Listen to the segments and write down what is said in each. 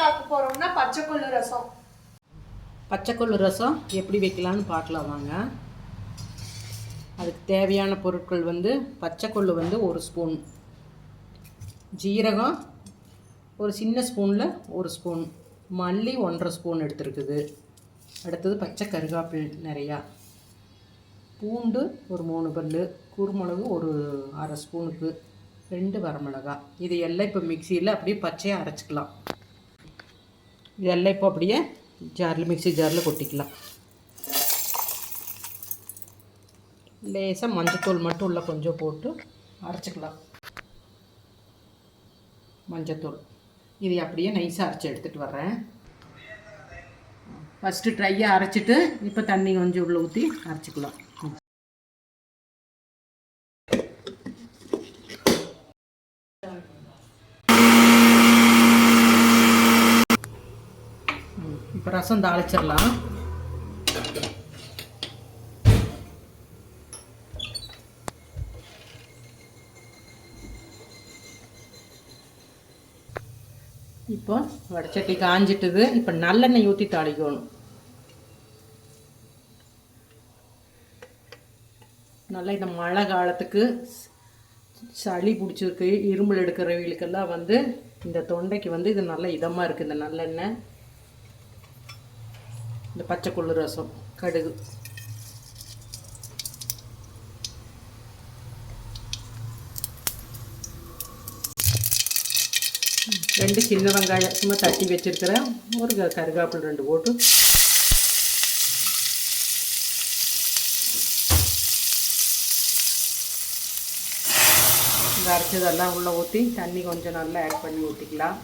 பார்க்க போகிறோம்னா பச்சைக்கொள்ளு ரசம். பச்சைக்கொள்ளு ரசம் எப்படி வைக்கலான்னு பார்க்கலாம் வாங்க. அதுக்கு தேவையான பொருட்கள் வந்து பச்சைக்கொள்ளு வந்து 1 ஸ்பூன், ஜீரகம் ஒரு சின்ன ஸ்பூனில் 1 ஸ்பூன், மல்லி 1.5 ஸ்பூன் எடுத்துருக்குது. அடுத்தது பச்சை கருகாப்பில் நிறையா, பூண்டு ஒரு 3 பல், குருமிளகு ஒரு 1/2 ஸ்பூனுக்கு 2 வரமிளகா. இது எல்லாம் இப்போ மிக்சியில் அப்படியே பச்சையாக அரைச்சிக்கலாம். இதெல்லாம் இப்போ அப்படியே மிக்சி ஜாரில் கொட்டிக்கலாம். லேசாக மஞ்சத்தூள் மட்டும் உள்ள கொஞ்சம் போட்டு அரைச்சிக்கலாம். மஞ்சத்தூள் இது அப்படியே நைஸாக அரைச்சி எடுத்துகிட்டு வர்றேன். ஃபஸ்ட்டு ட்ரையாக அரைச்சிட்டு இப்போ தண்ணி கொஞ்சம் உள்ளே ஊற்றி அரைச்சிக்கலாம். இப்போ ரசம் தாளிச்சிடலாம். இப்போ வடச்சட்டி காஞ்சிட்டுது. இப்போ நல்லெண்ணெய் ஊற்றி தாளிக்கணும். நல்லா இந்த மழை காலத்துக்கு சளி பிடிச்சிருக்கு, இருமல் எடுக்கிறவங்களுக்கெல்லாம் வந்து இந்த தொண்டைக்கு வந்து இது நல்ல இதமாக இருக்குது. இந்த நல்லெண்ணெய், இந்த பச்சைக்கொள்ளு ரசம், கடுகு, ரெண்டு சின்ன வெங்காயம் சும்மா தட்டி வச்சுருக்கிறேன், ஒரு கருகாப்பில் 2 போட்டு இந்த அரைச்சதெல்லாம் உள்ளே ஊற்றி தண்ணி கொஞ்சம் நல்லா ஆட் பண்ணி ஊற்றிக்கலாம்.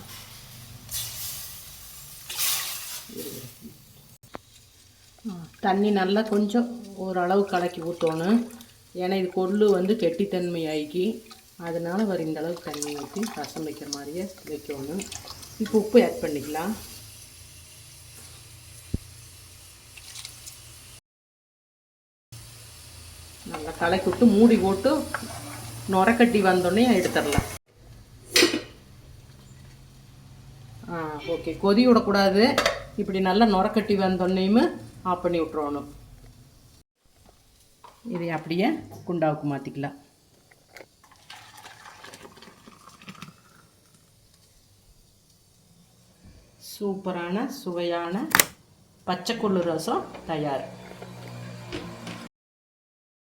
தண்ணி நல்லா கொஞ்சம் ஓரளவு கலக்கி ஊற்றணும். ஏன்னா இது கொள்ளு வந்து கெட்டித்தன்மை ஆகி, அதனால் வர இந்த அளவுக்கு தண்ணி ஊற்றி ரசம் வைக்கிற மாதிரியே வைக்கணும். இப்போ உப்பு ஆட் பண்ணிக்கலாம். நல்லா கலக்கி விட்டு மூடி போட்டு நுரக்கட்டி வந்தோடனே எடுத்துடலாம். ஓகே, கொதி விடக்கூடாது. இப்படி நல்லா நுரக்கட்டி வந்தோடனையுமே ஆஃப் பண்ணி விட்றணும். இதை அப்படியே குண்டாவுக்கு மாற்றிக்கலாம். சூப்பரான சுவையான பச்சைக்கொள்ளு ரசம் தயார்.